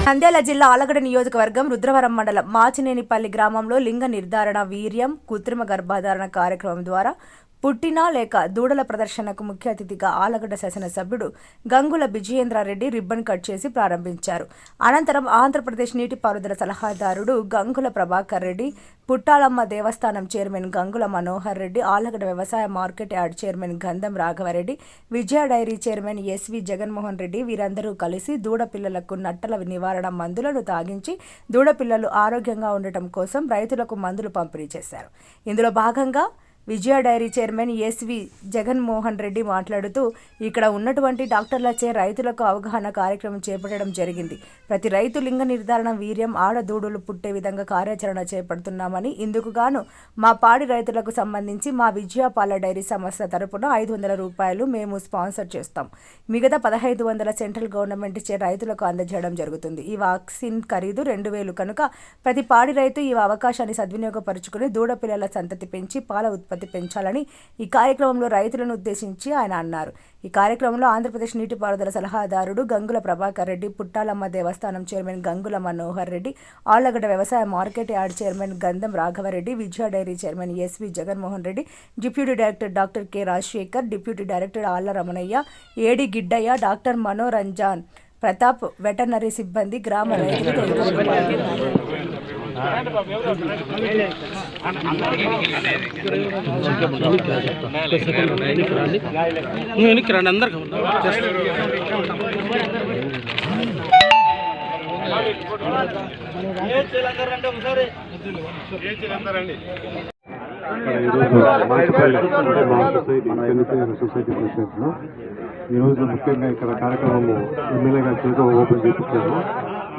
నంద్యాల జిల్లా ఆలగడ్డ నియోజకవర్గం రుద్రవరం మండలం మాచినేనిపల్లి గ్రామంలో లింగ నిర్ధారణ వీర్యం కృత్రిమ గర్భధారణ కార్యక్రమం ద్వారా పుట్టిన లేక దూడల ప్రదర్శనకు ముఖ్య అతిథిగా ఆలగడ్డ శాసనసభ్యుడు గంగుల విజయేంద్రారెడ్డి రిబ్బన్ కట్ చేసి ప్రారంభించారు. అనంతరం ఆంధ్రప్రదేశ్ నీటిపారుదల సలహాదారుడు గంగుల ప్రభాకర్ రెడ్డి, పుట్టాలమ్మ దేవస్థానం చైర్మన్ గంగుల మనోహర్ రెడ్డి, ఆలగడ్డ వ్యవసాయ market yard chairman Gandham Raghavareddy, Vijaya Dairy chairman SV Jaganmohan Reddy వీరందరూ కలిసి దూడపిల్లలకు నట్టల నివారణ మందులను తాగించి దూడపిల్లలు ఆరోగ్యంగా ఉండటం కోసం రైతులకు మందులు పంపిణీ చేశారు. ఇందులో భాగంగా Vijaya Dairy chairman SV Jaganmohan Reddy మాట్లాడుతూ ఇక్కడ ఉన్నటువంటి డాక్టర్లచే రైతులకు అవగాహన కార్యక్రమం చేపట్టడం జరిగింది. ప్రతి రైతు లింగ నిర్ధారణ వీర్యం ఆడదూడులు పుట్టే విధంగా కార్యాచరణ చేపడుతున్నామని, ఇందుకు గాను మా పాడి రైతులకు సంబంధించి మా విజయ పాల డైరీ సంస్థ తరపున 500 రూపాయలు మేము స్పాన్సర్ చేస్తాం. మిగతా 1500 సెంట్రల్ గవర్నమెంట్ చే రైతులకు అందజేయడం జరుగుతుంది. ఈ వ్యాక్సిన్ ఖరీదు 2000 కనుక ప్రతి పాడి రైతు ఈ అవకాశాన్ని సద్వినియోగపరుచుకుని దూడపిల్లల సంతతి పెంచి పాల ఉత్పత్తి పెంచాలని ఈ కార్యక్రమంలో రైతులను ఉద్దేశించి ఆయన అన్నారు. ఈ కార్యక్రమంలో ఆంధ్రప్రదేశ్ నీటిపారుదల సలహాదారుడు గంగుల ప్రభాకర్ రెడ్డి, పుట్టాలమ్మ దేవస్థానం చైర్మన్ గంగుల మనోహర్ రెడ్డి, ఆళ్లగడ్డ వ్యవసాయ market yard chairman Gandham Raghavareddy, Vijaya Dairy chairman SV Jaganmohan Reddy, deputy director doctor K Rajasekhar, deputy director Alla Ramanaiah, AD Giddaiah, doctor Manoranjan Pratap, veterinary సిబ్బంది, గ్రామ రైతులు ఈరోజు ముఖ్యంగా ఇక్కడ కార్యక్రమము ఎమ్మెల్యే గారి చేత ఓపెన్ చేయించాము.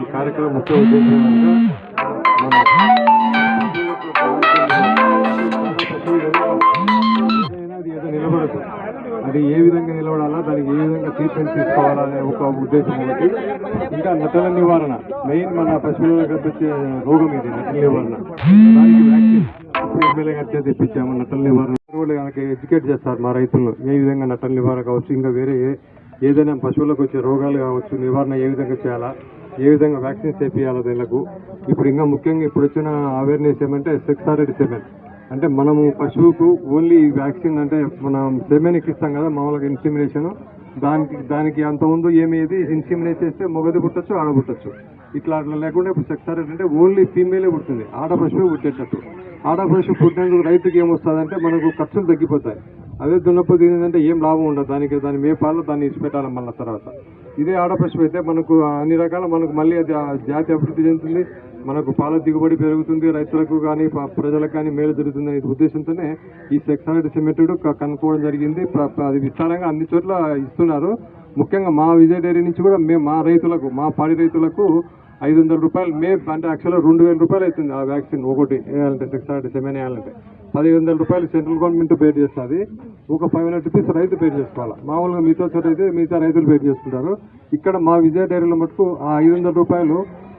ఈ కార్యక్రమం ముఖ్య ఉద్దేశం ఏదో నిలబడదు, అది ఏ విధంగా నిలబడాలా, దానికి ఏ విధంగా ట్రీట్మెంట్ తీసుకోవాలనే ఒక ఉద్దేశం ఒకటి. ఇంకా నటల నివారణ మెయిన్ మన పశువులకు వచ్చే రోగం ఇది, నటల నివారణ. దానికి వ్యాక్సిన్ ఎమ్మెల్యే గారి చేత ఇప్పించాము. నటల నివారణ కనుక ఎడ్యుకేట్ చేస్తారు మా రైతులను, ఏ విధంగా నటల నివారణ కావచ్చు, ఇంకా వేరే ఏదైనా పశువులకు వచ్చే రోగాలు కావచ్చు, నివారణ ఏ విధంగా చేయాలా, ఏ విధంగా వ్యాక్సిన్స్ చేయాలో దీనికి. ఇప్పుడు ఇంకా ముఖ్యంగా ఇప్పుడు వచ్చిన అవేర్నెస్ ఏమంటే 6R87 అంటే మనము పశువుకు ఓన్లీ వ్యాక్సిన్ అంటే మనం సెమెన్కి ఇస్తాం కదా మామూలుగా ఇన్సిమినేషన్, దానికి అంత ముందు ఏమేది ఇన్సిమినేట్ చేస్తే మొగది పుట్టచ్చు, ఆడ పుట్టచ్చు. ఇట్లా లేకుండా ఇప్పుడు 6R87 అంటే ఓన్లీ ఫీమేలే పుడుతుంది, ఆడ పశువు పుట్టేటట్టు. ఆడ పశువు పుట్టినందుకు రైతుకి ఏమొస్తుందంటే మనకు ఖర్చులు తగ్గిపోతాయి. అదే దున్నపోతు ఏంటంటే ఏం లాభం ఉండదు, దాని మేపాలు దాన్ని ఇచ్చిపెట్టాలి మళ్ళీ తర్వాత. ఇదే ఆడ పశువు అయితే మనకు అన్ని రకాల మనకు మళ్ళీ అది జాతి అభివృద్ధి చెందుతుంది, మనకు పాల దిగుబడి పెరుగుతుంది, రైతులకు కానీ ప్రజలకు కానీ మేలు జరుగుతుంది అనే ఉద్దేశంతోనే ఈ 6R87 కనుక్కోవడం జరిగింది. అది విస్తారంగా అన్ని చోట్ల ఇస్తున్నారు. ముఖ్యంగా మా విజయ డైరీ నుంచి కూడా మేము మా రైతులకు, మా పాడి రైతులకు 500 రూపాయలు అంటే యాక్చువల్గా 2000 రూపాయలు అవుతుంది ఆ వ్యాక్సిన్ ఒకటి వేయాలంటే. 6R87 వేయాలంటే 1500 రూపాయలు సెంట్రల్ గవర్నమెంట్ పే చేస్తుంది, ఒక 500 రూపీస్ రైతు పే చేసుకోవాలి. మామూలుగా మిగతా చోట అయితే మిగతా రైతులు పే చేసుకుంటారు. ఇక్కడ మా విజయ డైరీలో మటుకు ఆ 500 రూపాయలు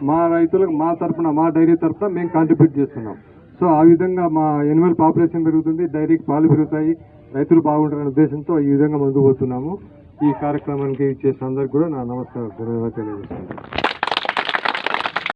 మా రైతులకు మా తరఫున, మా డైరీ తరఫున మేము కాంట్రిబ్యూట్ చేస్తున్నాం. సో ఆ విధంగా మా యానిమల్ పాపులేషన్ పెరుగుతుంది, డైరీకి పాలు పెరుగుతాయి, రైతులు బాగుంటారనే ఉద్దేశంతో ఈ విధంగా ముందుకు పోతున్నాము. ఈ కార్యక్రమానికి చేసిన అందరికి కూడా నా నమస్కారం తెలియజేస్తున్నాను.